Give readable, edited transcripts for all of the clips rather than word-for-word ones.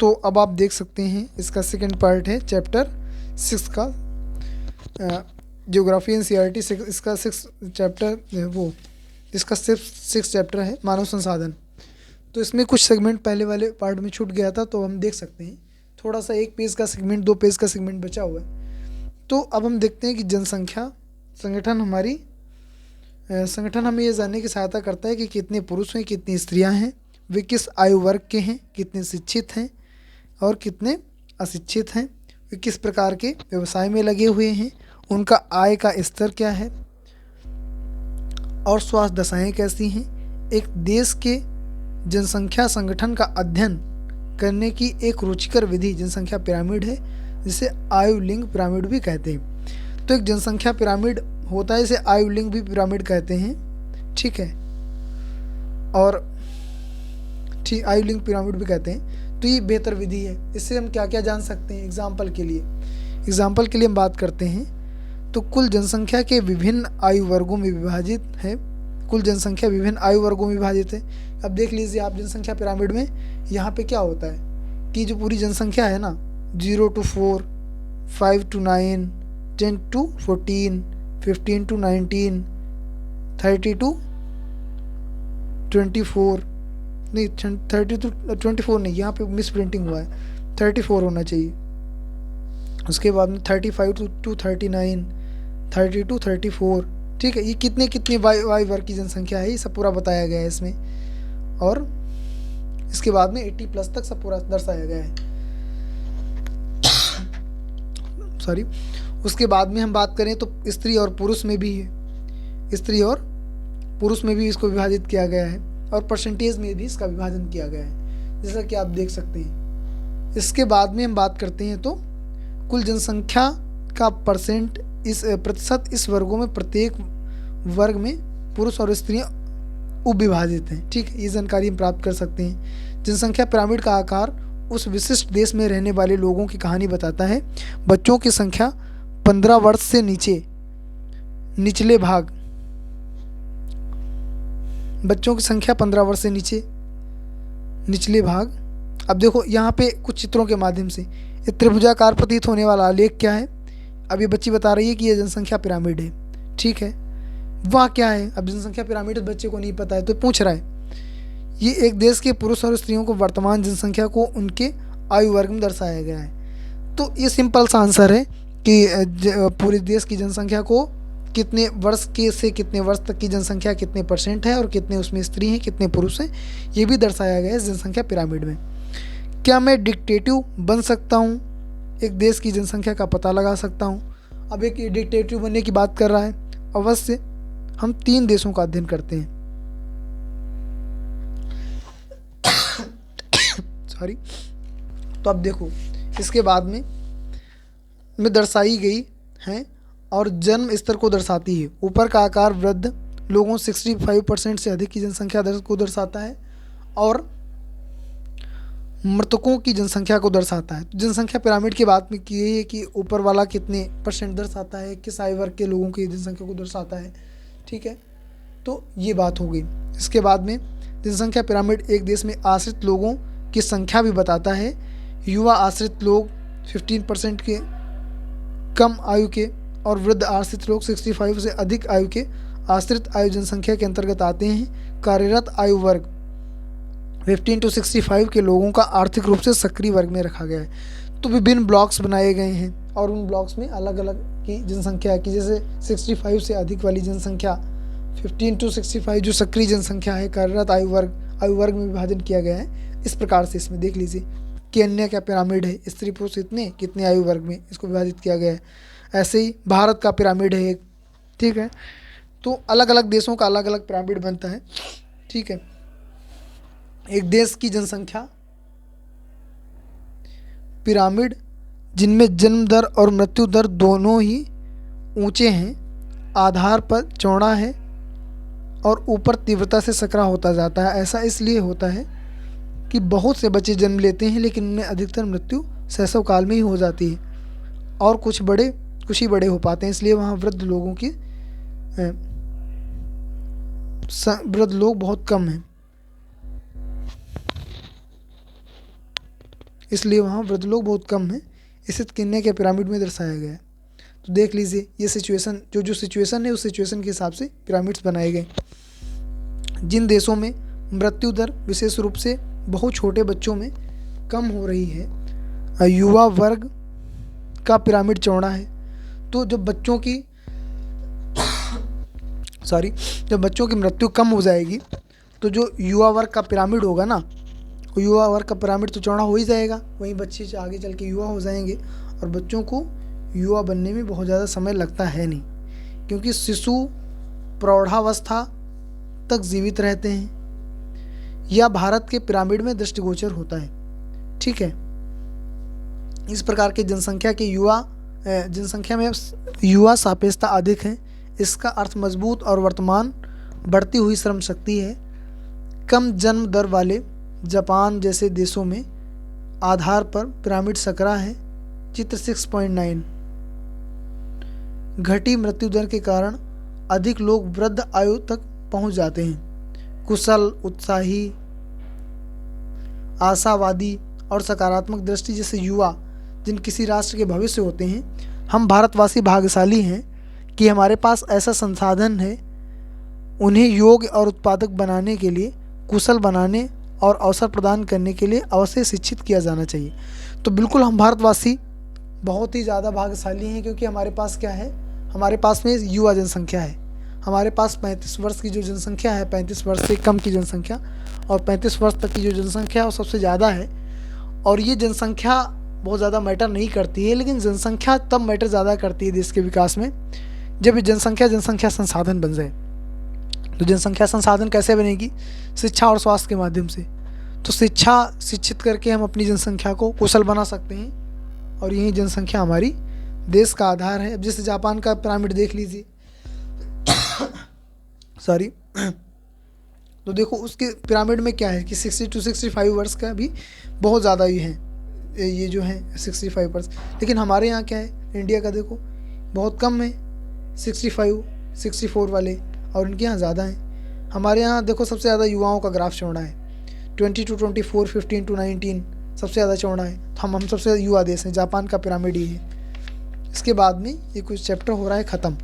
तो अब आप देख सकते हैं इसका सेकंड पार्ट है चैप्टर 6 का, ज्योग्राफी एनसीईआरटी। इसका 6 चैप्टर वो इसका सिर्फ 6 चैप्टर है मानव संसाधन। तो इसमें कुछ सेगमेंट पहले वाले पार्ट में छूट गया था, तो हम देख सकते हैं थोड़ा सा 1 पेज का सेगमेंट, 2 पेज का सेगमेंट बचा हुआ है। तो अब हम देखते हैं कि जनसंख्या संगठन हमें ये जानने की सहायता करता है कि कितने पुरुष हैं, कितनी स्त्रियां हैं, वे किस आयु वर्ग के हैं, कितने शिक्षित हैं और कितने अशिक्षित हैं, वे किस प्रकार के व्यवसाय में लगे हुए हैं, उनका आय का स्तर क्या है और स्वास्थ्य दशाएं कैसी हैं। एक देश के जनसंख्या संगठन का अध्ययन करने की एक रुचिकर विधि जनसंख्या पिरामिड है, जिसे आयु लिंग पिरामिड भी कहते हैं। तो एक जनसंख्या पिरामिड होता है, इसे आयु लिंग भी पिरामिड कहते हैं, ठीक है, और ठीक आयु लिंग पिरामिड भी कहते हैं। तो ये बेहतर विधि है। इससे हम क्या क्या जान सकते हैं? एग्जाम्पल के लिए हम बात करते हैं तो कुल जनसंख्या के विभिन्न आयु वर्गों में विभाजित है। कुल जनसंख्या विभिन्न आयु वर्गों में विभाजित है। अब देख लीजिए आप जनसंख्या पिरामिड में यहाँ पे क्या होता है कि जो पूरी जनसंख्या है ना, 0 to 4, 5 to 9, 10 to 14, 15 to 19, 30 to 24, नहीं 30 to 24 नहीं, यहाँ पे मिस प्रिंटिंग हुआ है, 34 होना चाहिए। उसके बाद में 35 to 39, 30 to 34, ठीक है। ये कितने वाई वर्ग की जनसंख्या है, ये सब पूरा बताया गया है इसमें। और इसके बाद में 80+ तक सब पूरा दर्शाया गया है। सॉरी। उसके बाद में हम बात करें तो स्त्री और पुरुष में भी इसको विभाजित किया गया है और परसेंटेज में भी इसका विभाजन किया गया है, जैसा कि आप देख सकते हैं। इसके बाद में हम बात करते हैं तो कुल जनसंख्या का प्रतिशत इस वर्गों में प्रत्येक वर्ग में पुरुष और स्त्रियां उपविभाजित हैं, ठीक है। ये जानकारी हम प्राप्त कर सकते हैं। जनसंख्या पिरामिड का आकार उस विशिष्ट देश में रहने वाले लोगों की कहानी बताता है। बच्चों की संख्या 15 वर्ष से निचले भाग, बच्चों की संख्या 15 वर्ष से निचले भाग। अब देखो यहाँ पे कुछ चित्रों के माध्यम से ये त्रिभुजाकार प्रतीत होने वाला आलेख क्या है। अब ये बच्ची बता रही है कि ये जनसंख्या पिरामिड है, ठीक है। वह क्या है? अब जनसंख्या पिरामिड बच्चे को नहीं पता है तो पूछ रहा है। ये एक देश के पुरुष और स्त्रियों को वर्तमान जनसंख्या को उनके आयु वर्ग में दर्शाया गया है। तो ये सिंपल सा आंसर है कि पूरे देश की जनसंख्या को कितने वर्ष से कितने वर्ष तक की जनसंख्या कितने % है और कितने उसमें स्त्री हैं, कितने पुरुष हैं, ये भी दर्शाया गया है इस जनसंख्या पिरामिड में। क्या मैं डिक्टेटिव बन सकता हूँ? एक देश की जनसंख्या का पता लगा सकता हूँ। अब एक डिक्टेटिव बनने की बात कर रहा है। अवश्य हम 3 देशों का अध्ययन करते हैं। सॉरी। तो अब देखो इसके बाद में दर्शाई गई है और जन्म स्तर को दर्शाती है। ऊपर का आकार वृद्ध लोगों 65% से अधिक की जनसंख्या दर को दर्शाता है और मृतकों की जनसंख्या को दर्शाता है। तो जनसंख्या पिरामिड की बात में की है कि ऊपर वाला कितने % दर्शाता है, किस आयु वर्ग के लोगों की जनसंख्या को दर्शाता है, ठीक है। तो ये बात हो गई। इसके बाद में जनसंख्या पिरामिड एक देश में आश्रित लोगों की संख्या भी बताता है। युवा आश्रित लोग 15% के कम आयु के और वृद्ध आश्रित लोग 65 से अधिक आयु के आश्रित आयु जनसंख्या के अंतर्गत आते हैं। कार्यरत आयु वर्ग 15 to 65 के लोगों का आर्थिक रूप से सक्रिय वर्ग में रखा गया है। तो विभिन्न ब्लॉक्स बनाए गए हैं और उन ब्लॉक्स में अलग अलग की जनसंख्या की, जैसे 65 से अधिक वाली जनसंख्या, 15 to 65 जो सक्रिय जनसंख्या है, कार्यरत आयु वर्ग में विभाजन किया गया है। इस प्रकार से इसमें देख लीजिए कि अन्य क्या पिरामिड है, स्त्री पुरुष कितने आयु वर्ग में इसको विभाजित किया गया है। ऐसे ही भारत का पिरामिड है एक, ठीक है। तो अलग अलग देशों का अलग अलग पिरामिड बनता है, ठीक है। एक देश की जनसंख्या पिरामिड जिनमें जन्म दर और मृत्यु दर दोनों ही ऊंचे हैं, आधार पर चौड़ा है और ऊपर तीव्रता से सकरा होता जाता है। ऐसा इसलिए होता है कि बहुत से बच्चे जन्म लेते हैं लेकिन उनमें अधिकतर मृत्यु शैशव काल में ही हो जाती है और कुछ ही बड़े हो पाते हैं। इसलिए वहाँ वृद्ध लोग बहुत कम हैं। इसलिए वहाँ वृद्ध लोग बहुत कम हैं। इसे कीनिया के पिरामिड में दर्शाया गया है। तो देख लीजिए ये सिचुएशन, जो सिचुएशन है उस सिचुएशन के हिसाब से पिरामिड्स बनाए गए। जिन देशों में मृत्यु दर विशेष रूप से बहुत छोटे बच्चों में कम हो रही है, युवा वर्ग का पिरामिड चौड़ा है। तो जब बच्चों की जब बच्चों की मृत्यु कम हो जाएगी तो जो युवा वर्ग का पिरामिड होगा ना, वो युवा वर्ग का पिरामिड तो चौड़ा हो ही जाएगा। वहीं बच्चे आगे चल के युवा हो जाएंगे, और बच्चों को युवा बनने में बहुत ज़्यादा समय लगता है नहीं, क्योंकि शिशु प्रौढ़ावस्था तक जीवित रहते हैं। यह भारत के पिरामिड में दृष्टिगोचर होता है। ठीक है, इस प्रकार के जनसंख्या में युवा सापेक्षता अधिक है। इसका अर्थ मजबूत और वर्तमान बढ़ती हुई श्रम शक्ति है। कम जन्म दर वाले जापान जैसे देशों में आधार पर पिरामिड सकरा है। चित्र 6.9। घटी मृत्यु दर के कारण अधिक लोग वृद्ध आयु तक पहुंच जाते हैं। कुशल, उत्साही, आशावादी और सकारात्मक दृष्टि जैसे युवा जिन किसी राष्ट्र के भविष्य होते हैं। हम भारतवासी भाग्यशाली हैं कि हमारे पास ऐसा संसाधन है। उन्हें योग्य और उत्पादक बनाने के लिए, कुशल बनाने और अवसर प्रदान करने के लिए अवश्य शिक्षित किया जाना चाहिए। तो बिल्कुल हम भारतवासी बहुत ही ज़्यादा भाग्यशाली हैं, क्योंकि हमारे पास क्या है, हमारे पास में युवा जनसंख्या है। हमारे पास 35 वर्ष की जो जनसंख्या है, 35 वर्ष से कम की जनसंख्या और 35 वर्ष तक की जो जनसंख्या है वो सबसे ज़्यादा है। और ये जनसंख्या बहुत ज़्यादा मैटर नहीं करती है, लेकिन जनसंख्या तब मैटर ज़्यादा करती है देश के विकास में जब ये जनसंख्या संसाधन बन जाए। तो जनसंख्या संसाधन कैसे बनेगी? शिक्षा और स्वास्थ्य के माध्यम से। तो शिक्षित करके हम अपनी जनसंख्या को कुशल बना सकते हैं, और यही जनसंख्या हमारी देश का आधार है। अब जैसे जापान का पिरामिड देख लीजिए तो देखो उसके पिरामिड में क्या है कि 60 to 65 वर्ष का भी बहुत ज़्यादा ही है, ये जो है 65 वर्ष। लेकिन हमारे यहाँ क्या है, इंडिया का देखो बहुत कम है, 65 64 वाले, और इनके यहाँ ज़्यादा हैं। हमारे यहाँ देखो सबसे ज़्यादा युवाओं का ग्राफ चौड़ा है, 20 to 24, 15 to 19 सबसे ज़्यादा चौड़ा है। तो हम सबसे ज़्यादा युवा देश हैं। जापान का पिरामिड ही है। इसके बाद में ये कुछ चैप्टर हो रहा है ख़त्म,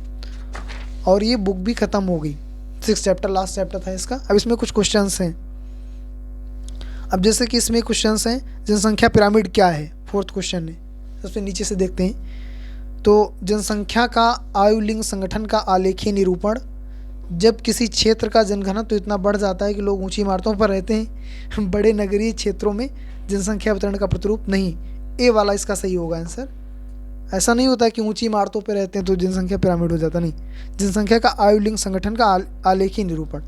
और ये बुक भी ख़त्म हो गई। 6 चैप्टर लास्ट चैप्टर था इसका। अब इसमें कुछ क्वेश्चंस हैं। अब जैसे कि इसमें क्वेश्चंस हैं, जनसंख्या पिरामिड क्या है, 4th क्वेश्चन है। सबसे नीचे से देखते हैं। तो जनसंख्या का आयु लिंग संगठन का आलेखीय निरूपण। जब किसी क्षेत्र का जनघनत्व तो इतना बढ़ जाता है कि लोग ऊंची इमारतों पर रहते हैं, बड़े नगरीय क्षेत्रों में जनसंख्या वितरण का प्रतिरूप नहीं। ए वाला इसका सही होगा आंसर। ऐसा नहीं होता कि ऊंची इमारतों पर रहते हैं तो जनसंख्या पिरामिड हो जाता, नहीं। जनसंख्या का आयु लिंग संगठन का आलेखीय निरूपण।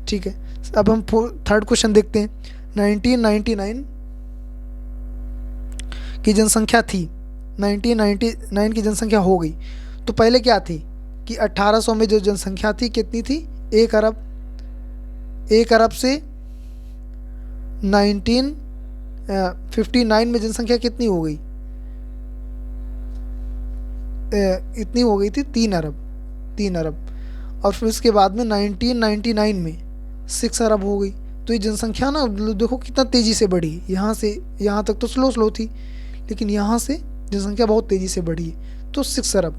ठीक है, अब हम 3rd क्वेश्चन देखते हैं। 1999 की जनसंख्या थी, 1999 की जनसंख्या हो गई। तो पहले क्या थी कि 1800 में जो जनसंख्या थी कितनी थी, 1 अरब। 1 अरब से 1959 में जनसंख्या कितनी हो गई, इतनी हो गई थी 3 अरब। 3 अरब। और फिर उसके बाद में 1999 में 6 अरब हो गई। तो ये जनसंख्या ना देखो कितना तेज़ी से बढ़ी। यहाँ से यहाँ तक तो स्लो थी, लेकिन यहाँ से जनसंख्या बहुत तेज़ी से बढ़ी है। तो 6 अरब।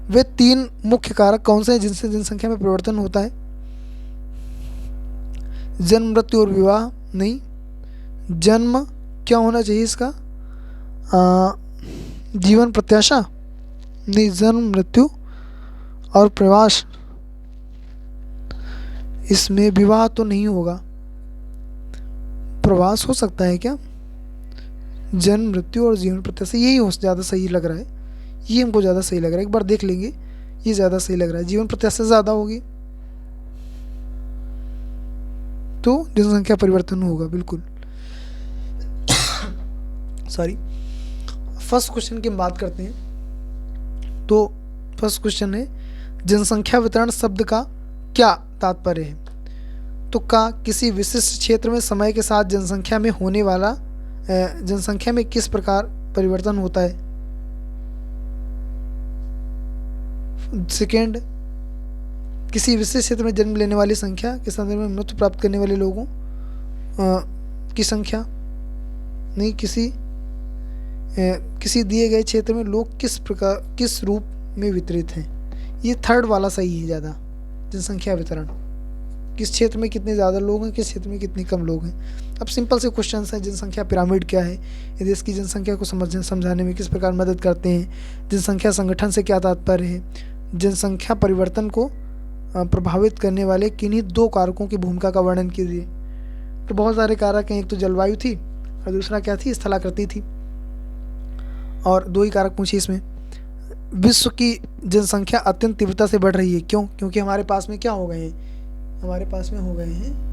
वे 3 मुख्य कारक कौन से हैं जिनसे जनसंख्या में परिवर्तन होता है? जन्म, मृत्यु और विवाह नहीं। जन्म क्या होना चाहिए इसका, जीवन प्रत्याशा नहीं। जन्म, मृत्यु और प्रवास। इसमें विवाह तो नहीं होगा, प्रवास हो सकता है क्या? जन्म, मृत्यु और जीवन प्रत्याशा, यही ज़्यादा सही लग रहा है। ये हमको ज़्यादा सही लग रहा है, एक बार देख लेंगे। ये ज़्यादा सही लग रहा है, जीवन प्रत्याशा ज़्यादा होगी तो जनसंख्या परिवर्तन होगा बिल्कुल। सॉरी, फर्स्ट क्वेश्चन की बात करते हैं। तो फर्स्ट क्वेश्चन है, जनसंख्या वितरण शब्द का क्या तात्पर्य है? तो का किसी विशिष्ट क्षेत्र में समय के साथ जनसंख्या में होने वाला जनसंख्या में किस प्रकार परिवर्तन होता है। सेकेंड, किसी विशेष क्षेत्र में जन्म लेने वाली संख्या के संदर्भ में मृत्यु प्राप्त करने वाले लोगों की संख्या नहीं। किसी किसी दिए गए क्षेत्र में लोग किस रूप में वितरित हैं। ये थर्ड वाला सही है ज़्यादा, जनसंख्या वितरण। किस क्षेत्र में कितने ज़्यादा लोग हैं, किस क्षेत्र में कितने कम लोग हैं। अब सिंपल से क्वेश्चन है, जनसंख्या पिरामिड क्या है, ये देश की जनसंख्या को समझाने में किस प्रकार मदद करते हैं, जनसंख्या संगठन से क्या तात्पर्य है, जनसंख्या परिवर्तन को प्रभावित करने वाले किन्हीं 2 कारकों की भूमिका का वर्णन कीजिए। तो बहुत सारे कारक हैं, एक तो जलवायु थी और दूसरा क्या थी, स्थलाकृति थी, और 2 ही कारक पूछे इसमें। विश्व की जनसंख्या अत्यंत तीव्रता से बढ़ रही है, क्यों? क्योंकि हमारे पास में क्या हो गए हैं, हमारे पास में हो गए हैं